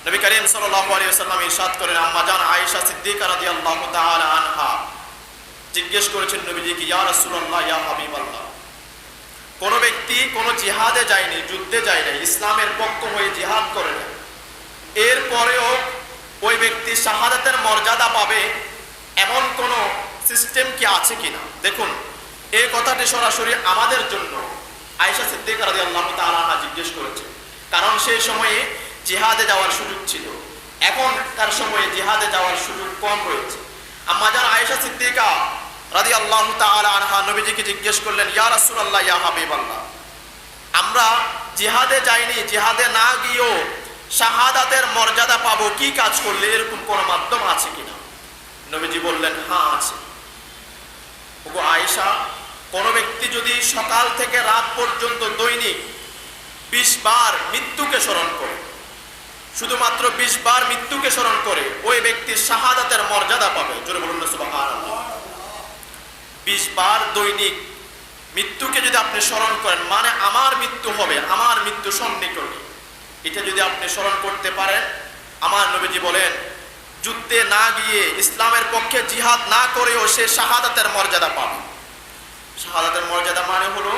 নবী করিম সাল্লাল্লাহু আলাইহি ওয়াসাল্লাম ইরশাদ করেন, আম্মা জান আয়েশা সিদ্দিকা রাদিয়াল্লাহু তাআলা আনহা জিজ্ঞেস করেছেন নবীজিকে, ইয়া রাসূলুল্লাহ, ইয়া হাবিবাল্লাহ, কোন ব্যক্তি কোন জিহাদে যায়নি, যুদ্ধে যায় নাই, ইসলামের পক্ষ হয়ে জিহাদ করে না, এরপরেও ওই ব্যক্তি শাহাদাতের মর্যাদা পাবে এমন কোন সিস্টেম কি আছে কিনা? দেখুন, এই কথাটি সরাসরি আমাদের জন্য আয়েশা সিদ্দিকা রাদিয়াল্লাহু তাআলা আনহা জিজ্ঞেস করেছে, কারণ সেই সময়ে জিহাদে যাওয়ার সুযোগ ছিল, এখন তার সময়ে জিহাদে যাওয়ার সুযোগ কম রয়েছে। আম্মা জান আয়েশা সিদ্দিকা রাদিয়াল্লাহু তাআলা আনহা নবীজিকে জিজ্ঞেস করলেন, ইয়া রাসূলুল্লাহ, ইয়া হাবিবাল্লাহ, আমরা জিহাদে যাইনি, জিহাদে না গিয়েও শাহাদাতের মর্যাদা পাবো কি কাজ করলে, এরকম কোন মাধ্যম আছে কিনা? নবীজি বললেন, হ্যাঁ আছে। ওগো আয়েশা, কোন ব্যক্তি যদি সকাল থেকে রাত পর্যন্ত দৈনিক 20 বার মৃত্যুকে স্মরণ করে, শুধুমাত্র 20 বার মৃত্যুকে স্মরণ করে, ওই ব্যক্তি শাহাদাতের মর্যাদা পাবে। জোরে বলুন না সুবহানাল্লাহ। 20 বার দৈনিক মৃত্যুকে যদি আপনি স্মরণ করেন, মানে আমার মৃত্যু হবে, আমার মৃত্যু সন্নিকটে, এটা যদি আপনি স্মরণ করতে পারেন, আমার নবীজি বলেন, যুদ্ধে না গিয়ে ইসলামের পক্ষে জিহাদ না করেও সে শাহাদাতের মর্যাদা পাবে। শাহাদাতের মর্যাদা মানে হলো,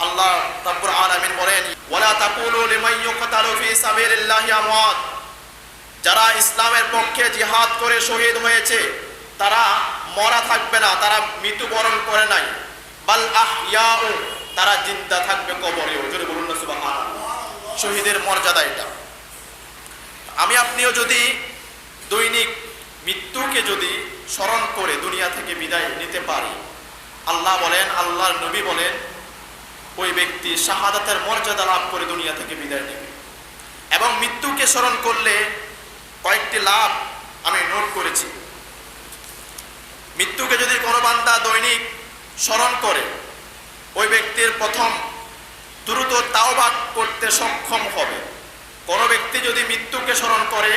আল্লাহ রাব্বুল আলামিন বলেন, ওয়ালা তাকুলু লিমান ইউকতালু ফি সাবিলিল্লাহি আমওয়াত, যারা ইসলামের পক্ষে জিহাদ করে শহীদ হয়েছে তারা মরা থাকবে না, তারা মৃত্যুবরণ করে নাই, বাল আহইয়াউ, তারা জিন্দা থাকবে কবরেও। জোরে বলুন না সুবহানাল্লাহ। শহীদের মর্যাদা এটা। আমি আপনিও যদি দৈনিক মৃত্যুকে যদি স্মরণ করে দুনিয়া থেকে বিদায় নিতে পারি, আল্লাহ বলেন, আল্লাহর নবী বলেন, ওই ব্যক্তি শাহাদাতের মর্যাদা লাভ করে দুনিয়া থেকে বিদায় নেবে। এবং মৃত্যুকে স্মরণ করলে কয়েকটি লাভ আমি নোট করেছি। মৃত্যুকে যদি কোনো বান্দা দৈনিক স্মরণ করে, ওই ব্যক্তির প্রথম দ্রুত তাওবা করতে সক্ষম হবে। কোনো ব্যক্তি যদি মৃত্যুকে স্মরণ করে,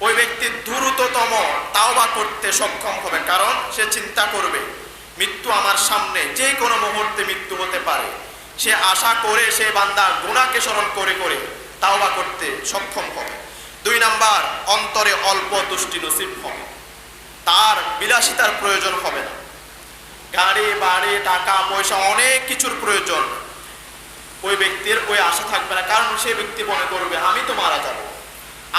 ওই ব্যক্তি দ্রুততম তাওবা করতে সক্ষম হবে, কারণ সে চিন্তা করবে মৃত্যু আমার সামনে, যে কোনো মুহূর্তে মৃত্যু হতে পারে। সে আশা করে সে বান্দা গুনাহকে স্মরণ করে করে তাওবা করতে সক্ষম হবে। 2 নাম্বার, অন্তরে অল্প তুষ্টি নসিব হবে, তার বিলাসিতার প্রয়োজন হবে না। গাড়ি বাড়ি টাকা পয়সা অনেক কিছুর প্রয়োজন ওই ব্যক্তির ওই আশা থাকবে না, কারণ সে ব্যক্তি মনে করবে আমি তো মারা যাব,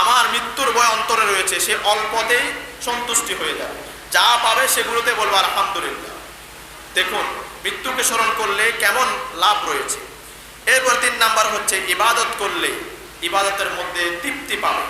আমার মৃত্যুর ভয় অন্তরে রয়েছে, সে অল্পতেই সন্তুষ্টি হয়ে যাবে, যা পাবে সেগুলোতে বলবে আলহামদুলিল্লাহ। দেখুন মৃত্যুকে স্মরণ করলে কেমন লাভ রয়েছে। এরপর 3 নাম্বার হচ্ছে, ইবাদত করলে ইবাদতের মধ্যে তৃপ্তি পাবে।